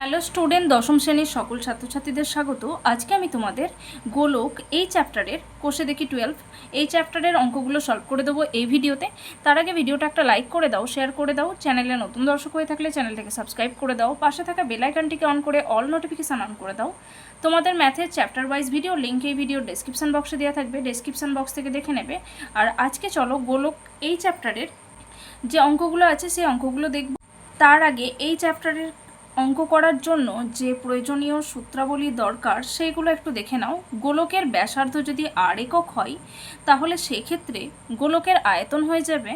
Hello student, দশম শ্রেণীর সকল ছাত্রছাত্রীদের স্বাগত। আজকে আমি তোমাদের গোলক এই চ্যাপ্টারের কোষে দেখি 12 এই চ্যাপ্টারের অঙ্কগুলো সলভ করে দেবো এই ভিডিওতে। তার আগে ভিডিওটা একটা লাইক করে দাও, শেয়ার করে দাও। চ্যানেলে নতুন দর্শক হয়ে থাকলে চ্যানেলটাকে সাবস্ক্রাইব করে দাও, পাশে থাকা বেল আইকনটিকে অন করে অল নোটিফিকেশান অন করে দাও। তোমাদের ম্যাথের চ্যাপ্টার ওয়াইজ ভিডিও লিঙ্ক এই ভিডিওর ডেসক্রিপশন বক্সে দেওয়া থাকবে, ডেসক্রিপশন বক্স থেকে দেখে নেবে। আর আজকে চলো গোলক এই চ্যাপ্টারের যে অঙ্কগুলো আছে সেই অঙ্কগুলো দেখব। তার আগে এই চ্যাপ্টারের অঙ্ক করার জন্য যে প্রয়োজনীয় সূত্রাবলী দরকার সেইগুলো একটু দেখে নাও। গোলকের ব্যাসার্ধ যদি আর একক হয় তাহলে সেক্ষেত্রে গোলকের আয়তন হয়ে যাবে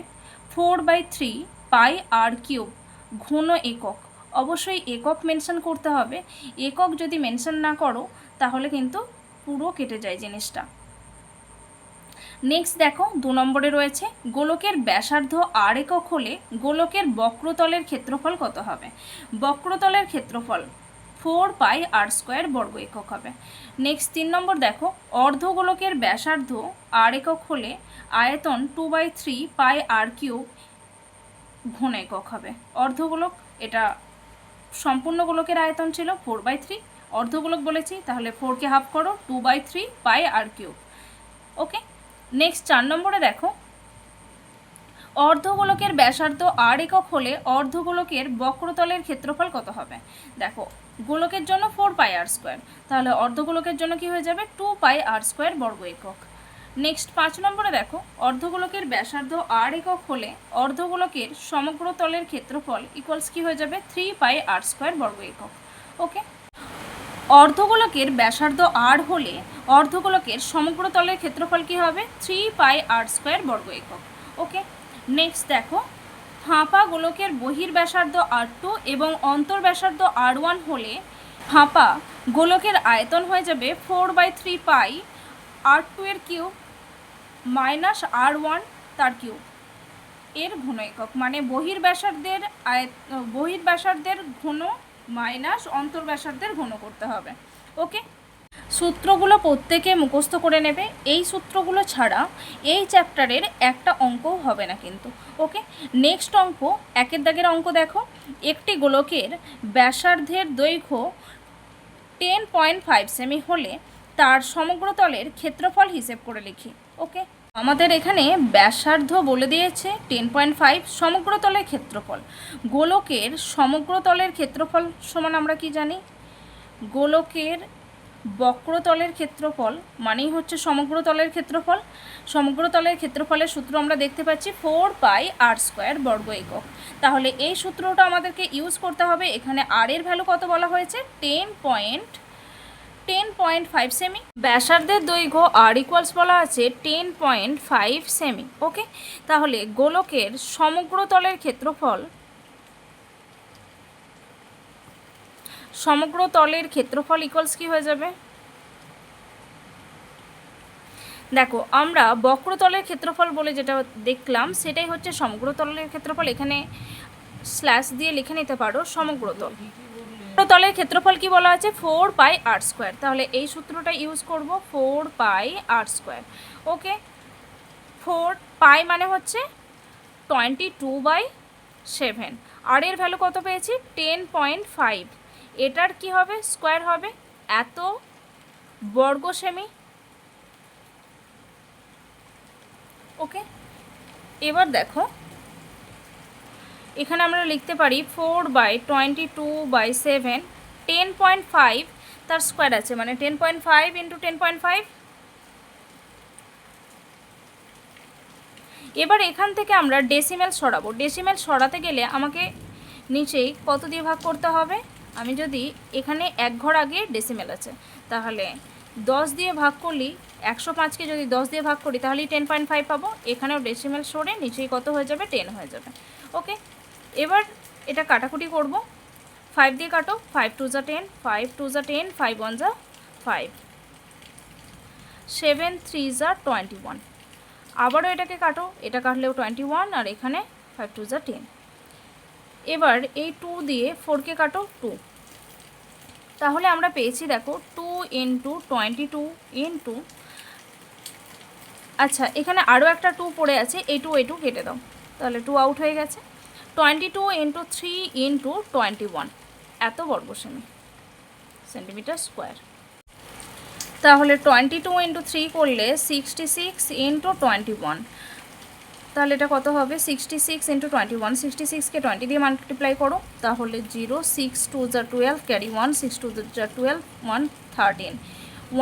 4/3 পাই আর কিউব ঘন একক। অবশ্যই একক মেনশন করতে হবে, একক যদি মেনশন না করো তাহলে কিন্তু পুরো কেটে যায় জিনিসটা। নেক্সট দেখো 2 নম্বরে রয়েছে গোলকের ব্যাসার্ধ আর একক হলে গোলকের বক্রতলের ক্ষেত্রফল কত হবে। বক্রতলের ক্ষেত্রফল 4 পাই আর স্কোয়ার বর্গ একক হবে। নেক্সট 3 নম্বর দেখো অর্ধগোলকের ব্যাসার্ধ আর একক হলে আয়তন 2/3 পাই আর কিউব ঘন একক হবে। অর্ধগোলক, এটা সম্পূর্ণ গোলকের আয়তন ছিল 4/3, অর্ধগোলক বলেছি তাহলে 4কে হাফ করো, 2/3 পাই আর কিউব। ওকে। নেক্সট 4 নম্বরে দেখো অর্ধগোলকের ব্যাসার্ধ আর একক হলে অর্ধগোলকের বক্রতলের ক্ষেত্রফল কত হবে। দেখো গোলকের জন্য 4 পাই আর স্কোয়ার, তাহলে অর্ধগোলকের জন্য কি হয়ে যাবে 2 পাই আর স্কোয়ার বর্গ একক। নেক্সট 5 নম্বরে দেখো অর্ধগোলকের ব্যাসার্ধ আর একক হলে অর্ধগোলকের সমগ্র তলের ক্ষেত্রফল ইকুয়ালস কি হয়ে যাবে 3 পাই আর স্কোয়ার বর্গ একক। ওকে। অর্ধগোলকের ব্যাসার্ধ আর হলে অর্ধগোলকের সমগ্র তলের ক্ষেত্রফল কী হবে 3 পাই আর স্কোয়ার বর্গ একক। ওকে। নেক্সট দেখো ফাঁপা গোলকের বহির্ব্যাসার্ধ R2 এবং অন্তর্ব্যাসার্ধ R1 হলে ফাঁপা গোলকের আয়তন হয়ে যাবে 4/3 পাই R2 এর কিউব মাইনাস R1 তার কিউব এর ঘন একক, মানে বহির্ব্যাসার্ধের ঘন মাইনাস অন্তর্ব্যাসার্ধের ঘন করতে হবে। ওকে। সূত্রগুলো প্রত্যেকে মুখস্থ করে নেবে, এই সূত্রগুলো ছাড়া এই চ্যাপ্টারের একটা অঙ্কও হবে না কিন্তু। ওকে। নেক্সট অঙ্ক 1 দাগের অঙ্ক দেখো একটি গোলকের ব্যাসার্ধের দৈর্ঘ্য 10.5 সেমি হলে তার সমগ্র তলের ক্ষেত্রফল হিসেব করে লিখি। ওকে। আমাদের এখানে ব্যাসার্ধ বলে দিয়েছে 10.5, সমগ্র তলের ক্ষেত্রফল। গোলকের সমগ্র তলের ক্ষেত্রফল সমান আমরা কি জানি, গোলকের বক্রতলের ক্ষেত্রফল মানেই হচ্ছে সমগ্র তলের ক্ষেত্রফল। সমগ্র তলের ক্ষেত্রফলের সূত্র আমরা দেখতে পাচ্ছি 4 পাই আর স্কোয়ার বর্গ একক। তাহলে এই সূত্রটা আমাদেরকে ইউজ করতে হবে। এখানে আর এর ভ্যালু কত বলা হয়েছে 10.5 সেমি, ব্যাসার্ধের দৈর্ঘ্য আর ইকুয়ালস বলা আছে 10.5 সেমি। ওকে। তাহলে গোলকের সমগ্র তলের ক্ষেত্রফল ইকুয়ালস কি হয়ে যাবে, দেখো আমরা বক্রতলের ক্ষেত্রফল বলে যেটা দেখলাম সেটাই হচ্ছে সমগ্র তলের ক্ষেত্রফল। এখানে স্ল্যাশ দিয়ে লিখে নিতে পারো সমগ্র তলের ক্ষেত্রফল কি বলা আছে 4 পাই আর স্কোয়ার। তাহলে এই সূত্রটা ইউজ করব 4 পাই আর স্কোয়ার। ওকে। 4 পাই মানে হচ্ছে 22/7, আর এর ভ্যালু কত পেয়েছি 10.5, এটার কি হবে স্কোয়ার হবে এত বর্গ সেমি। ওকে। এবার দেখো এখানে আমরা লিখতে পারি 4/22/7, 10.5 তার স্কোয়ার আছে মানে 10.5 ইন্টু 10.5। এবার এখান থেকে আমরা ডেসিমেল সরাবো। ডেসিমেল সরাতে গেলে আমাকে নিচেই কত দিয়ে ভাগ করতে হবে, আমি যদি এখানে 1 ঘর আগে ডেসিমেল আছে তাহলে 10 দিয়ে ভাগ করলি 105কে যদি 10 দিয়ে ভাগ করি তাহলেই 10.5 পাবো। এখানেও ডেসিমেল সরে নিচেই কত হয়ে যাবে 10 হয়ে যাবে। ওকে। এবার এটা কাটাকুটি করব, 5 দিয়ে কাটো, 5 2 যা 10, 5 2 যা 10, 5 1 যা 5, 7 3 যা 21। আবারও এটাকে কাটো, এটা কাটলেও 21, আর এখানে 5 2 যা 10। এবার এই 2 দিয়ে 4কে কাটো 2, তাহলে আমরা পেয়েছি দেখো 2 ইন্টু 22 ইন্টু, আচ্ছা এখানে আরও একটা 2 পড়ে আছে, এই 2 কেটে দাও, তাহলে 2 আউট হয়ে গেছে। 22 ইন্টু 3 ইন্টু 21, এত বর্গ সেমি সেন্টিমিটার স্কোয়ার। তাহলে 22 ইন্টু 3 করলে 66 ইন্টু 21, তাহলে এটা কত হবে 66 ইন্টু 21, 66কে 20 দিয়ে মাল্টিপ্লাই করো, তাহলে 0 6 2 যা 12, ক্যারি 1, 6 2 যা 12, 1 13,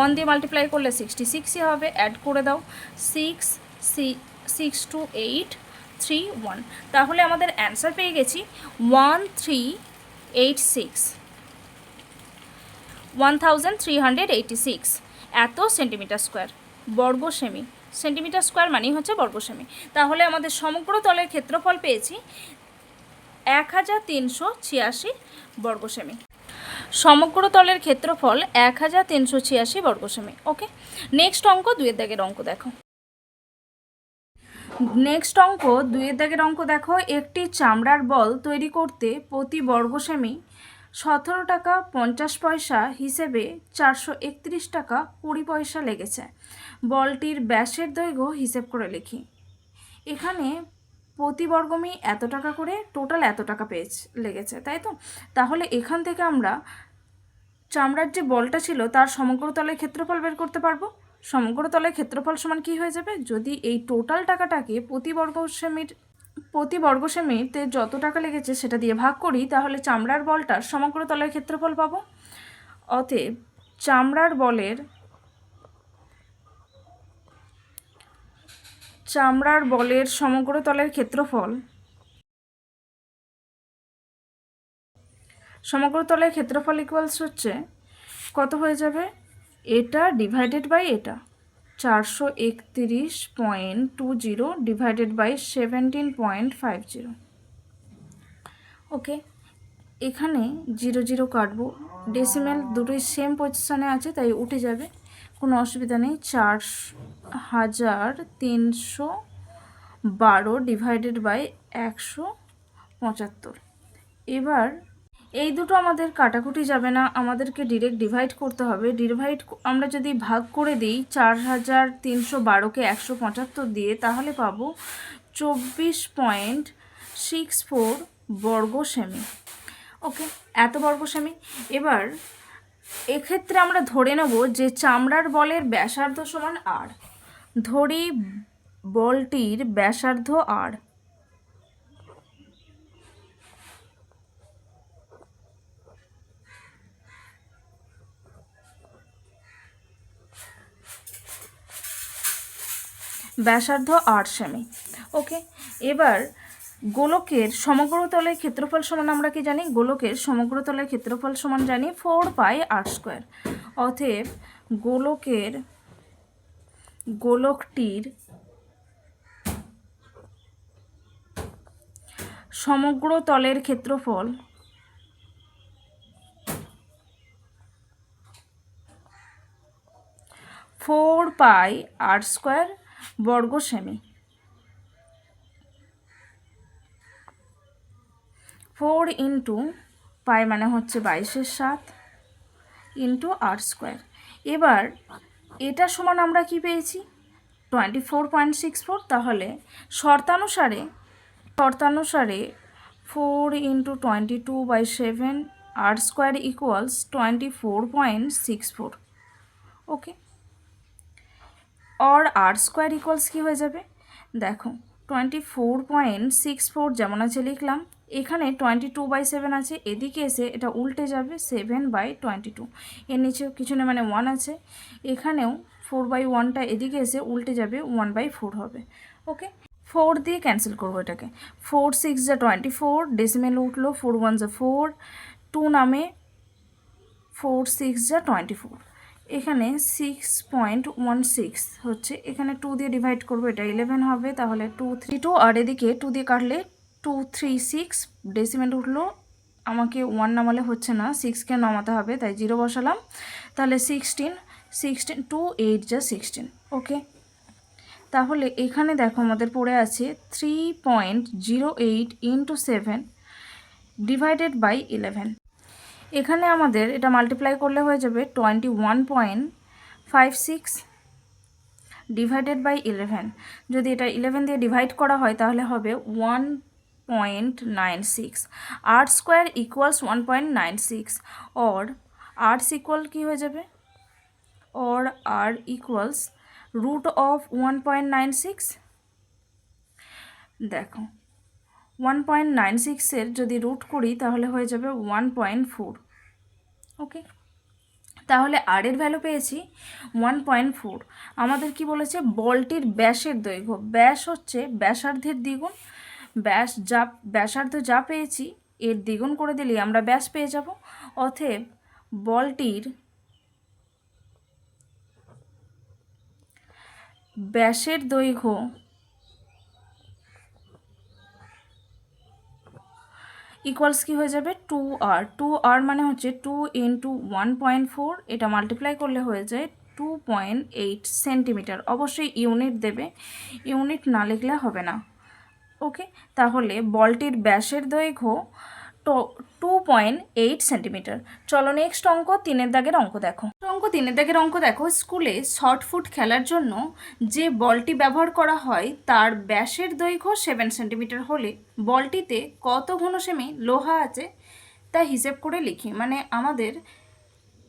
1 দিয়ে মাল্টিপ্লাই করলে 66ই হবে, অ্যাড করে দাও 6 2 8 3 1, তাহলে আমাদের অ্যান্সার পেয়ে গেছি 1386 এত সেন্টিমিটার স্কোয়ার বর্গ সেমি। সেন্টিমিটার স্কোয়ার মানেই হচ্ছে বর্গ সেমি। তাহলে আমাদের সমগ্র তলের ক্ষেত্রফল পেয়েছি 1386 বর্গ সেমি। সমগ্র তলের ক্ষেত্রফল 1386 বর্গ সেমি। ওকে, নেক্সট অঙ্ক 2 দাগের অঙ্ক দেখো। নেক্সট অঙ্ক 2 দাগের অঙ্ক দেখো। একটি চামড়ার বল তৈরি করতে প্রতি বর্গ সেমি 17 টাকা 50 পয়সা হিসেবে 431 টাকা 20 পয়সা লেগেছে। বলটির ব্যাসের দৈর্ঘ্য হিসেব করে লিখি। এখানে প্রতি বর্গমি এত টাকা করে, টোটাল এত টাকা লেগেছে, তাই তো? তাহলে এখান থেকে আমরা চামড়ার যে বলটা ছিল তার সমগ্র তলের ক্ষেত্রফল বের করতে পারবো। সমগ্র তলের ক্ষেত্রফল সমান কী হয়ে যাবে, যদি এই টোটাল টাকাটাকে প্রতি বর্গ সেমিতে যত টাকা লেগেছে সেটা দিয়ে ভাগ করি, তাহলে চামড়ার বলটার সমগ্র তলের ক্ষেত্রফল পাবো। অতএব চামড়ার বলের সমগ্র তলের ক্ষেত্রফল ইকুয়ালস হচ্ছে কত হয়ে যাবে, এটা ডিভাইডেড বাই এটা 431.20 ডিভাইডেড বাই 17.50। ওকে, এখানে 0 0 কাটবো, ডেসিমেল দুটোই সেম পজিশনে আছে তাই উঠে যাবে, কোনো অসুবিধা নেই। 4312 ডিভাইডেড বাই 175। এবার এই দুটো আমাদের কাটাকুটি যাবে না, আমাদেরকে ডিরেক্ট ডিভাইড করতে হবে। আমরা যদি ভাগ করে দিই 4312কে 175 দিয়ে, তাহলে পাবো 24.64 বর্গ সেমি। ওকে, এত বর্গ সেমি। এবার এক্ষেত্রে আমরা ধরে নেব যে চামড়ার বলের ব্যাসার্ধ সমান আর। ধরি বলটির ব্যাসার্ধ আর। ব্যাসার্ধ 8 সেমি। ওকে, এবার গোলকের সমগ্র তলের ক্ষেত্রফল সমান আমরা কি জানি, গোলকের সমগ্র তলের ক্ষেত্রফল সমান জানি 4 পাই আর স্কোয়ার। অতএব গোলকটির সমগ্র তলের ক্ষেত্রফল 4 পাই আর স্কোয়ার বর্গ সেমি। 4 ইন্টু পাই মানে হচ্ছে 22/7 ইন্টু আর স্কোয়ার। এবার এটা সমান আমরা কি পেয়েছি 24.64, তাহলে শর্তানুসারে 4 ইন্টু 22/7 আর স্কোয়ার ইকুয়ালস 24.64। ওকে, और আর স্কোয়ার ইকুয়ালস কী হয়ে যাবে, দেখো 24.64 যেমন আছে লিখলাম, এখানে 22/7 আছে, এদিকে এসে এটা উল্টে যাবে 7/22, এর নিচে কিছু না মানে 1 আছে, এখানেও 4/1টা এদিকে এসে উল্টে যাবে 1/4 হবে। ওকে, 4 দিয়ে ক্যান্সেল করবো এটাকে, 4 6 যা 24, ডেসিমেল উঠলো 4 1 যা 4, 2 নামে 4 6 যা 24, এখানে 6.16 হচ্ছে, এখানে 2 দিয়ে ডিভাইড করবো, এটা 11 হবে, তাহলে 232, আর এদিকে 2 দিয়ে কাটলে 236, ডেসিমেল উঠলো, আমাকে 1 নামালে হচ্ছে না, 6কে নামাতে হবে, তাই 0 বসালাম, তাহলে 16 2 8 যা 16। ওকে, তাহলে এখানে দেখো আমাদের পড়ে আছে 3.08 ইন্টু 7 ডিভাইডেড বাই 11। এখানে আমাদের এটা মাল্টিপ্লাই করলে হয়ে যাবে 21.56 ডিভাইডেড বাই 11। যদি এটা 11 দিয়ে ডিভাইড করা হয় তাহলে হবে 1.96, r square equals 1.96, or r equal কী হয়ে যাবে, or r equals root of 1.96। দেখো 1.96-এর যদি রুট করি তাহলে হয়ে যাবে 1.4। ওকে, তাহলে আর এর ভ্যালু পেয়েছি 1.4। আমাদের কি বলেছে, বলটির ব্যাসের দৈর্ঘ্য, ব্যাস হচ্ছে ব্যাসার্ধের দ্বিগুণ, ব্যাসার্ধ যা পেয়েছি এর দ্বিগুণ করে দিলেই আমরা ব্যাস পেয়ে যাব। অতএব বলটির ব্যাসের দৈর্ঘ্য ইকুয়ালস কি হয়ে যাবে 2r। 2r মানে হচ্ছে 2 ইন্টু 1.4, এটা মাল্টিপ্লাই করলে হয়ে যায় 2.8 সেন্টিমিটার। অবশ্যই ইউনিট দেবে, ইউনিট না লিখলে হবে না। ওকে, তাহলে বলটির ব্যাসের দৈর্ঘ্য 2.8 সেন্টিমিটার। চলো নেক্সট অঙ্ক 3-এর দাগের অঙ্ক দেখো। অঙ্ক 3-এর দাগের অঙ্ক দেখো, স্কুলে শর্ট ফুট খেলার জন্য যে বলটি ব্যবহার করা হয় তার ব্যাসের দৈর্ঘ্য 7 সেন্টিমিটার হলে বলটিতে কত ঘন সেমি লোহা আছে তা হিসেব করে লিখি। মানে আমাদের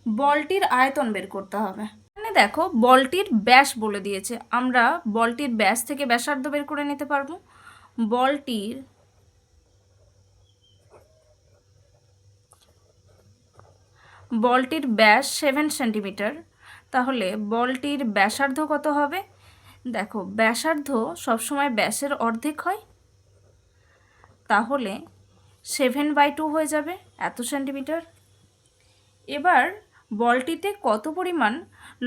বলটির আয়তন বের করতে হবে। মানে দেখো বলটির ব্যাস বলে দিয়েছে, আমরা বলটির ব্যাস থেকে ব্যাসার্ধ বের করে নিতে পারবো। বলটির ব্যাস 7 সেন্টিমিটার, তাহলে বলটির ব্যাসার্ধ কত হবে? দেখো ব্যাসার্ধ সবসময় ব্যাসের অর্ধেক হয়, তাহলে 7/2 হয়ে যাবে, এত সেন্টিমিটার। এবার বলটিতে কত পরিমাণ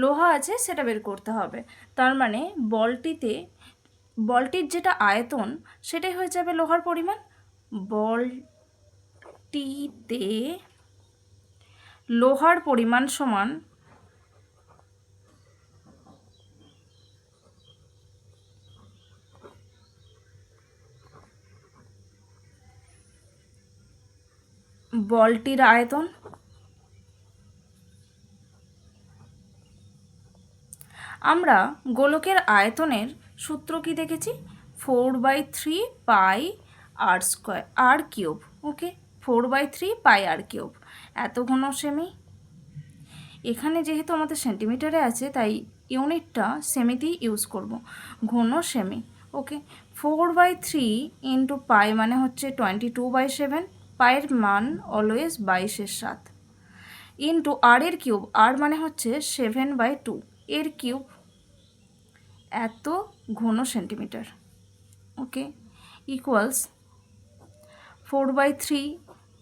লোহা আছে সেটা বের করতে হবে। তার মানে বলটির যেটা আয়তন সেটাই হয়ে যাবে লোহার পরিমাণ। বলটিতে লোহার পরিমাণ সমান বলটির আয়তন। আমরা গোলকের আয়তনের সূত্র কি দেখেছি, 4/3 পাই আর স্কোয়ার আর কিউব। ওকে, 4/3 পাই আর কিউব, এত ঘন সেমি। এখানে যেহেতু আমাদের সেন্টিমিটারে আছে তাই ইউনিটটা সেমিতেই ইউজ করব, ঘন সেমি। ওকে, 4/3 ইন্টু পাই মানে হচ্ছে 22/7, পায়ের মান অলওয়েজ 22/7, ইন্টু আর এর কিউব, আর মানে হচ্ছে 7/2 এর কিউব, এত ঘন সেন্টিমিটার। ওকে, ইকুয়ালস 4/3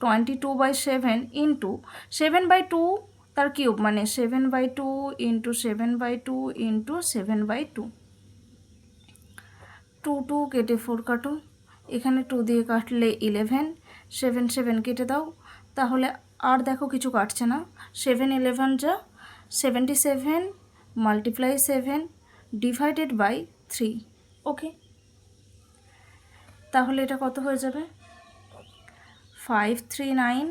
22/7 ইন্টু 7/2 তার কিউব মানে 7/2 ইন্টু 7/2 ইন্টু 7/2। 2 কেটে 4 কাটো, এখানে 2 দিয়ে কাটলে 11, 7 7 কেটে দাও, তাহলে আর দেখো কিছু কাটছে না, 7 11 যা 77 মাল্টিপ্লাই 7 ডিভাইডেড বাই 3। ওকে, তাহলে এটা কত হয়ে যাবে, 539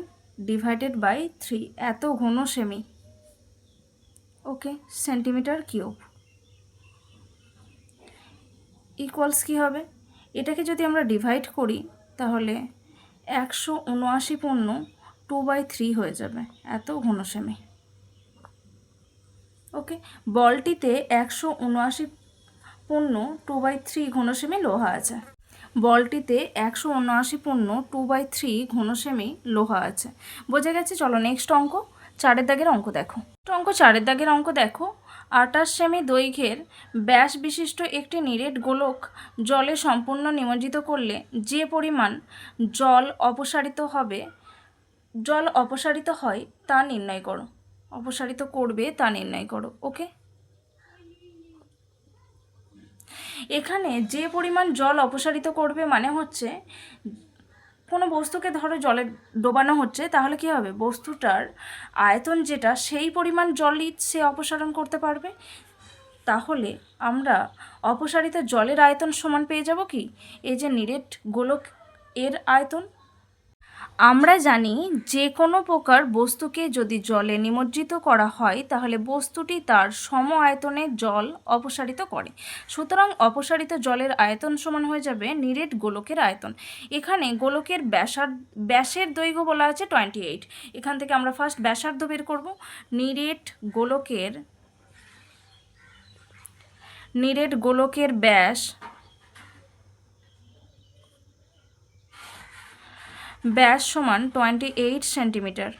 ডিভাইডেড বাই 3, এত ঘন সেমি। ওকে, সেন্টিমিটার কিউব। ইকুয়ালস কী হবে, এটাকে যদি আমরা ডিভাইড করি তাহলে 179.2/3 হয়ে যাবে, এত ঘন সেমি। ওকে, বলটিতে 179.2/3 ঘন সেমি লোহা আছে। বলটিতে 179.2/3 ঘন সেমি লোহা আছে, বোঝা গেছে। চলো নেক্সট অঙ্ক 4-এর দাগের অঙ্ক দেখো। অঙ্ক 4-এর দাগের অঙ্ক দেখো, 28 সেমি দৈর্ঘ্যের ব্যাস বিশিষ্ট একটি নিরেট গোলক জলে সম্পূর্ণ নিমজ্জিত করলে যে পরিমাণ জল অপসারিত হয় তা নির্ণয় করো। অপসারিত করবে তা নির্ণয় করো। ওকে, এখানে যে পরিমাণ জল অপসারিত করবে মানে হচ্ছে কোনো বস্তুকে ধরো জলে ডোবানো হচ্ছে, তাহলে কি হবে, বস্তুটার আয়তন যেটা সেই পরিমাণ জলই সে অপসারণ করতে পারবে। তাহলে আমরা অপসারিত জলের আয়তন সমান পেয়ে যাব কি, এই যে নিরেট গোলক এর আয়তন। আমরা জানি যে কোনো প্রকার বস্তুকে যদি জলে নিমজ্জিত করা হয় তাহলে বস্তুটি তার সম আয়তনে জল অপসারিত করে। সুতরাং অপসারিত জলের আয়তন সমান হয়ে যাবে নিরেট গোলকের আয়তন। এখানে গোলকের ব্যাসের দৈর্ঘ্য বলা আছে 28। এখান থেকে আমরা ফার্স্ট ব্যাসার্ধ বের করব। নিরেট গোলকের ব্যাস সমান 28 সেন্টিমিটার।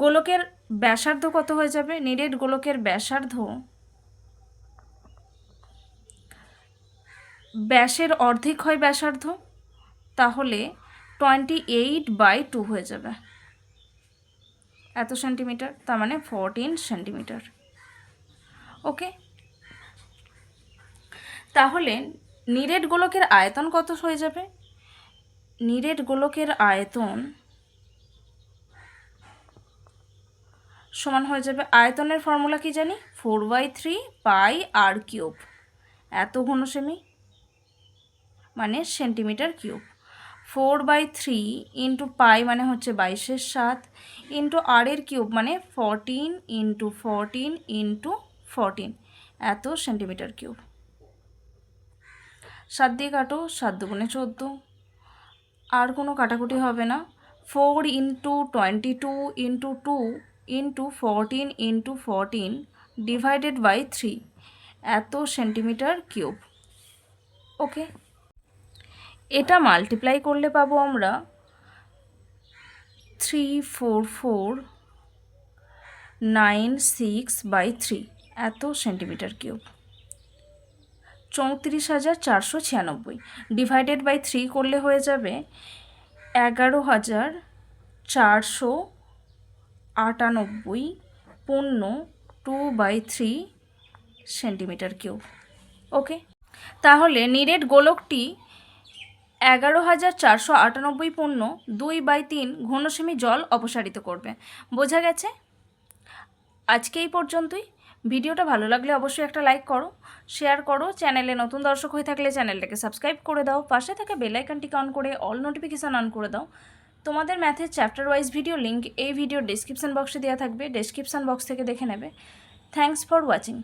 গোলকের ব্যাসার্ধ কত হয়ে যাবে? নিরেট গোলকের ব্যাসের অর্ধেক হয় ব্যাসার্ধ, তাহলে 28/2 হয়ে যাবে, এত সেন্টিমিটার, তার মানে 14 সেন্টিমিটার। ওকে, তাহলে নিরেট গোলকের আয়তন কত হয়ে যাবে? নিরেট গোলকের আয়তন সমান হয়ে যাবে, আয়তনের ফর্মুলা কি জানি? 4/3 পাই আর কিউব। এত ঘন সেমি মানে সেন্টিমিটার কিউব। 4/3 ইন্টু পাই মানে হচ্ছে 22/7 ইন্টু আর এর কিউব মানে 14 ইন্টু 14 ইন্টু 14, এত সেন্টিমিটার কিউব। 7 দিয়ে কাটো, 7 দুগুণে 14, আর কোনো কাটাকুটি হবে না। 4 into 22 into 2 into 14 into 14 divided by 3, এত সেন্টিমিটার কিউব। ওকে, এটা মাল্টিপ্লাই করলে পাবো আমরা 344963, এত সেন্টিমিটার কিউব। 34,496 ডিভাইডেড বাই 3 করলে হয়ে যাবে 11,498 পূর্ণ 2/3 সেন্টিমিটার কিউব। ওকে, তাহলে নিরেট গোলকটি 11,498 পূর্ণ 2/3 ঘনসেমি জল অপসারিত করবে। বোঝা গেছে? আজকে এই পর্যন্তই। ভিডিওটা ভালো লাগলে অবশ্যই একটা লাইক করো, শেয়ার করো, চ্যানেলে নতুন দর্শক হয়ে থাকলে চ্যানেলটাকে সাবস্ক্রাইব করে দাও, পাশে থাকা বেল আইকনটিকে অন করে অল নোটিফিকেশান অন করে দাও। তোমাদের ম্যাথের চ্যাপ্টার ওয়াইজ ভিডিও লিঙ্ক এই ভিডিওর ডেসক্রিপশান বক্সে দেওয়া থাকবে, ডেসক্রিপশান বক্স থেকে দেখে নেবে। Thanks for watching.